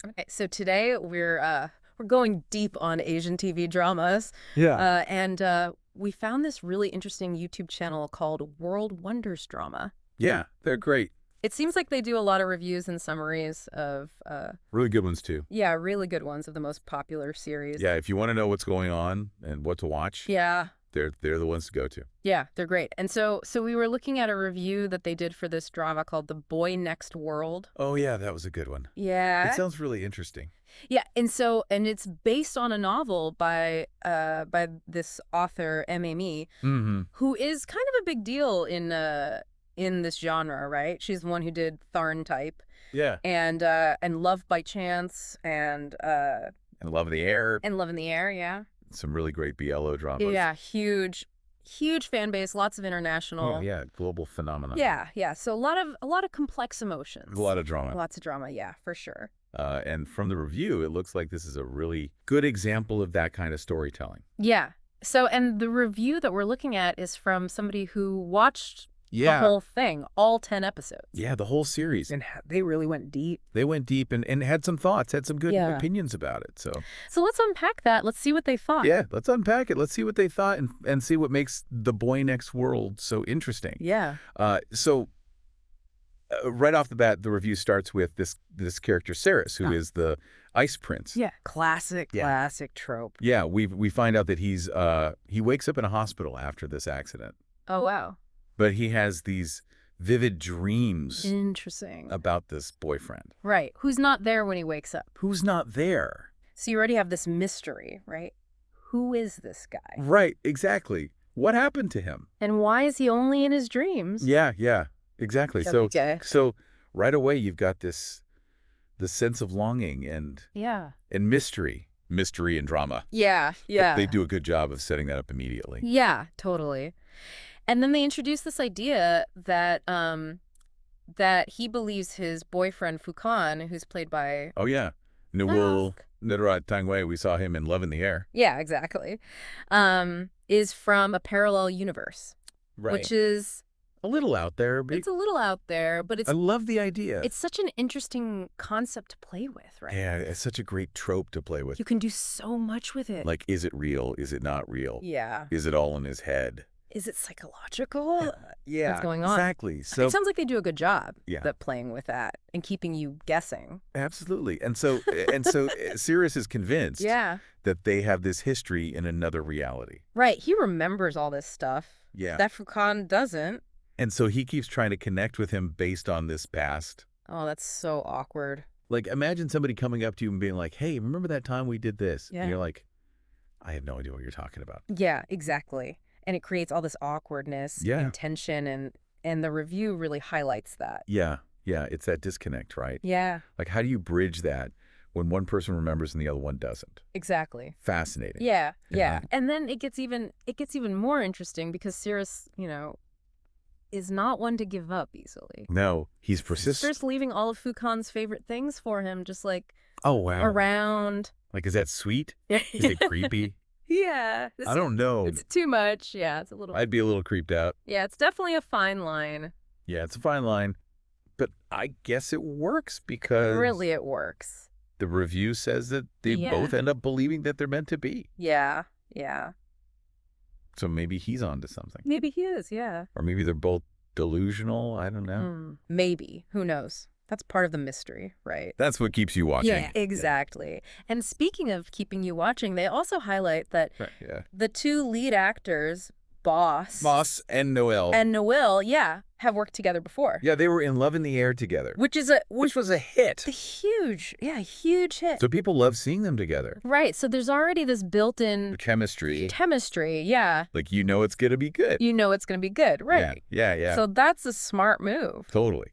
Okay, so today we're going deep on Asian TV dramas. Yeah. And we found this really interesting YouTube channel called World Wonders Drama. Yeah, they're great. It seems like they do a lot of reviews and summaries of Really good ones, too. yeah, really good ones of the most popular series. Yeah, if you want to know what's going on and what to watch, Yeah. they're the ones to go to. Yeah, they're great. And so we were looking at a review that they did for this drama called The Boy Next World. Oh, yeah, that was a good one. Yeah. It sounds really interesting. Yeah, and it's based on a novel by this author M.A.M.E. Mm-hmm. who is kind of a big deal in this genre, right? She's the one who did Tharn Type. Yeah. And Love by Chance and Love in the Air. and Love in the Air, yeah. Some really great BLO dramas. Yeah, huge fan base, lots of international. Oh, yeah, global phenomenon. Yeah. So a lot of complex emotions. A lot of drama. Lots of drama, yeah, for sure. And from the review, it looks like this is a really good example of that kind of storytelling. Yeah. So, and the review that we're looking at is from somebody who watched the Yeah. whole thing, all 10 episodes. Yeah, the whole series. And they really went deep. They went deep and had some thoughts, had some good Yeah. opinions about it. So let's unpack that. Let's see what they thought. yeah, let's unpack it. Let's see what they thought and see what makes The Boy Next World so interesting. Yeah. Right off the bat, the review starts with this character, Saris, who is the ice prince. Yeah. Classic trope. Yeah, we find out that he wakes up in a hospital after this accident, Oh, wow. but he has these vivid dreams Interesting. about this boyfriend Right. Who's not there when he wakes up. who's not there. So you already have this mystery, right? Who is this guy? Right, exactly. What happened to him? And why is he only in his dreams? Yeah, exactly. Okay. So right away you've got the sense of longing and Yeah. mystery and drama. Yeah. They do a good job of setting that up immediately. Yeah, totally. And then they introduce this idea that that he believes his boyfriend Fukan, who's played by Oh yeah, Newell Nidrat Tangway. We saw him in Love in the Air. yeah, exactly, is from a parallel universe, Right. which is A little out there, but it's a little out there, but I love the idea. it's such an interesting concept to play with, right? Yeah, it's such a great trope to play with. You can do so much with it. Like, is it real? Is it not real? Yeah. Is it all in his head? Is it psychological? Yeah, What's going on? exactly. So It sounds like they do a good job Yeah. at playing with that and keeping you guessing. absolutely, and so Sirius is convinced Yeah. that they have this history in another reality. Right. He remembers all this stuff. Yeah. That Fukan doesn't. And so he keeps trying to connect with him based on this past. Oh, that's so awkward. Like, imagine somebody coming up to you and being like, hey, remember that time we did this? Yeah. And you're like, I have no idea what you're talking about. Yeah, exactly. And it creates all this awkwardness Yeah. and tension, and the review really highlights that. Yeah, it's that disconnect, right? Yeah, Like, how do you bridge that when one person remembers and the other one doesn't? exactly. Fascinating. Yeah. Yeah. And then it gets even more interesting because Cirrus, is not one to give up easily. No, he's persistent. Cirrus leaving all of Fukan's favorite things for him, just like Oh, wow. around. Like, is that sweet? Is it creepy? Yeah. I don't know. It's too much. Yeah, it's a little. I'd be a little creeped out. Yeah, it's definitely a fine line. Yeah, it's a fine line. But I guess it works because Really, it works. the review says that they Yeah. both end up believing that they're meant to be. Yeah. So maybe he's onto something. Maybe he is, yeah. Or maybe they're both delusional. I don't know. Maybe. Who knows? That's part of the mystery, right? That's what keeps you watching. Yeah, exactly. And speaking of keeping you watching, they also highlight that Yeah. the two lead actors, Boss and Noel. and Noel, have worked together before. Yeah, they were in Love in the Air together. Which was a hit. a huge hit. So people love seeing them together. Right. So there's already this The built-in chemistry. chemistry. Yeah. Like, it's going to be good. You know it's going to be good. Right. Yeah. So that's a smart move. Totally.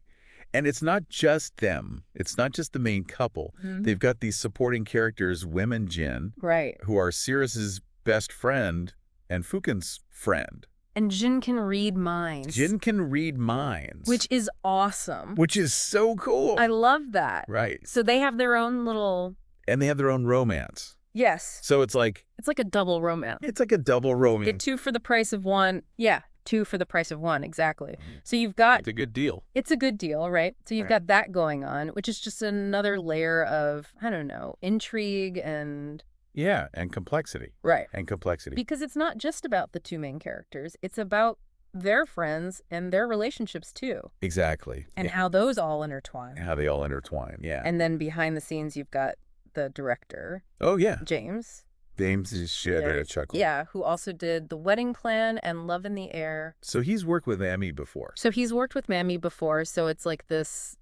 And it's not just them. It's not just the main couple. Mhm. They've got these supporting characters, Wim and Jin, Right. who are Sirius's best friend and Fukin's friend. And Jin can read minds. Jin can read minds. Which is awesome. Which is so cool. I love that. Right. So they have their own little... And they have their own romance. Yes. So it's like It's like a double romance. a double romance. Get two for the price of one. Yeah. 2 for the price of 1, exactly. So you've got... It's a good deal. It's a good deal, right? So you've got that going on, which is just another layer of, I don't know, intrigue and... Yeah, and complexity. Right. And complexity. Because it's not just about the 2 main characters. It's about their friends and their relationships, too. Exactly. And how those all intertwine. How they all intertwine, yeah. And then behind the scenes, you've got the director. Oh, yeah. James. James is shit at a chuckle. Yeah, who also did The Wedding Plan and Love in the Air. So he's worked with Amy before. So it's like this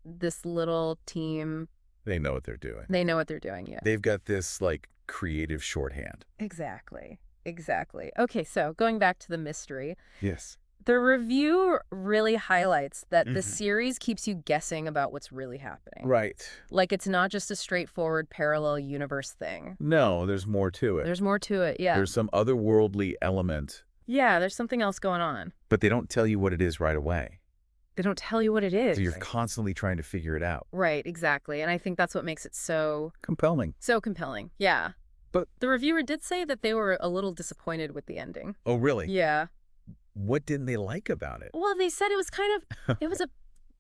little team. They know what they're doing. They know what they're doing, yeah. They've got this, like, creative shorthand. Exactly. Okay, so going back to the mystery. Yes. The review really highlights that the series keeps you guessing about what's really happening. Right. Like, it's not just a straightforward parallel universe thing. No, there's more to it. There's more to it, yeah. There's some otherworldly element. Yeah, there's something else going on. But they don't tell you what it is right away. They don't tell you what it is. So you're constantly trying to figure it out. Right, exactly. And I think that's what makes it so... compelling. So compelling, yeah. But the reviewer did say that they were a little disappointed with the ending. Oh, really? Yeah. What didn't they like about it? Well, they said it was kind of, it was a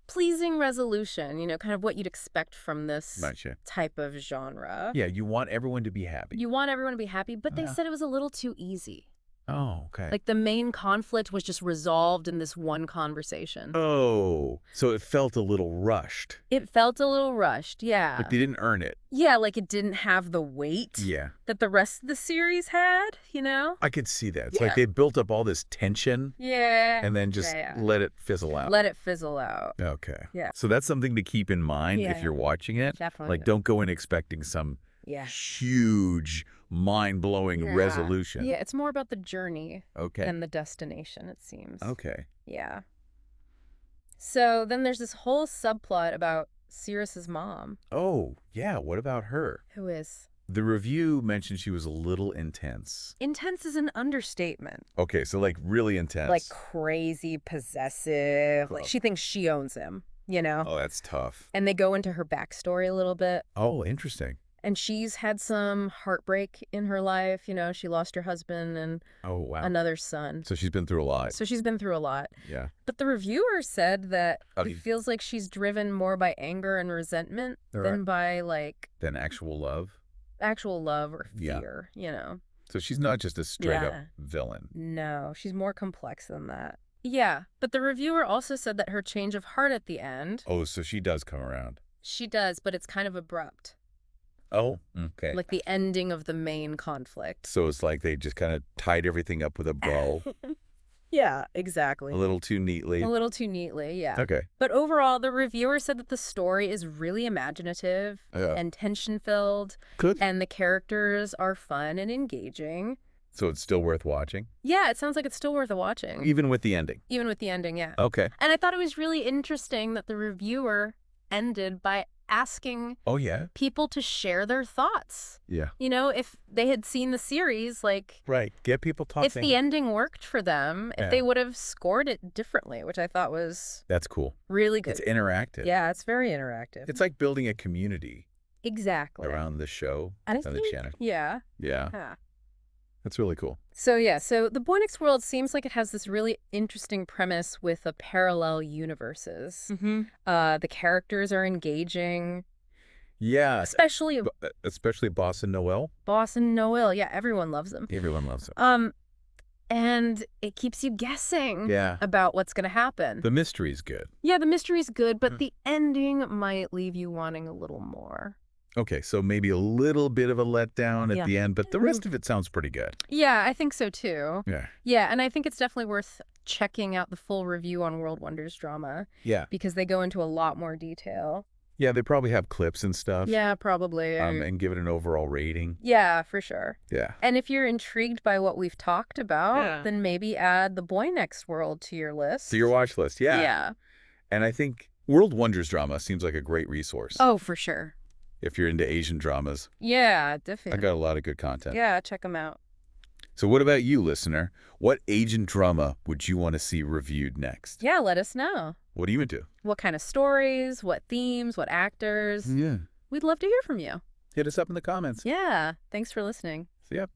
pleasing resolution, kind of what you'd expect from this type of genre. Yeah, you want everyone to be happy. But they said it was a little too easy. Oh, okay. Like the main conflict was just resolved in this one conversation. Oh, so it felt a little rushed. It felt a little rushed, yeah. Like they didn't earn it. Yeah, like it didn't have the weight that the rest of the series had, I could see that. It's like they built up all this tension. Yeah. And then just let it fizzle out. Let it fizzle out. Okay. Yeah. So that's something to keep in mind if you're watching it. Definitely. Like don't go in expecting some huge, mind-blowing resolution. Yeah, it's more about the journey than the destination, it seems. Okay. Yeah. So then there's this whole subplot about Sirius's mom. Oh, yeah. What about her? Who is? The review mentioned she was a little intense. Intense is an understatement. Okay, so like really intense. Like crazy, possessive. Like she thinks she owns him, Oh, that's tough. And they go into her backstory a little bit. Oh, interesting. And she's had some heartbreak in her life. She lost her husband and another son. So she's been through a lot. Yeah. But the reviewer said that it feels like she's driven more by anger and resentment than by Than actual love? Actual love or fear, So she's not just a straight-up villain. No, she's more complex than that. Yeah, but the reviewer also said that her change of heart at the end... Oh, so she does come around. She does, but it's kind of abrupt. Oh, okay. Like the ending of the main conflict. So it's like they just kind of tied everything up with a bow. Yeah, exactly. A little too neatly, yeah. Okay. But overall, the reviewer said that the story is really imaginative and tension-filled. Good. And the characters are fun and engaging. So it's still worth watching? Yeah, it sounds like it's still worth watching. Even with the ending? Even with the ending, yeah. Okay. And I thought it was really interesting that the reviewer ended by asking people to share their thoughts. Yeah. If they had seen the series, like... Right. Get people talking. If the ending worked for them, if they would have scored it differently, which I thought was... That's cool. Really good. It's interactive. Yeah, it's very interactive. It's like building a community. Exactly. Around the show. And I think, the channel. Yeah. Yeah. That's really cool. So The Boy Next World seems like it has this really interesting premise with a parallel universes. The characters are engaging. Yeah. Especially Boss and Noel. Boss and Noel. Yeah, everyone loves them. Everyone loves them. And it keeps you guessing Yeah. about what's going to happen. The mystery's good. Yeah, the mystery's good, but the ending might leave you wanting a little more. Okay, so maybe a little bit of a letdown at the end, but the rest of it sounds pretty good. Yeah, I think so too. Yeah. Yeah, and I think it's definitely worth checking out the full review on World Wonders Drama. Yeah. Because they go into a lot more detail. Yeah, they probably have clips and stuff. Yeah, probably. And give it an overall rating. Yeah, for sure. Yeah. And if you're intrigued by what we've talked about, then maybe add The Boy Next World to your list. To your watch list, yeah. Yeah. And I think World Wonders Drama seems like a great resource. Oh, for sure. If you're into Asian dramas. Yeah, definitely. I got a lot of good content. Yeah, check them out. So what about you, listener? What Asian drama would you want to see reviewed next? Yeah, let us know. What are you into? What kind of stories, what themes, what actors? Yeah. We'd love to hear from you. Hit us up in the comments. Yeah. Thanks for listening. See ya.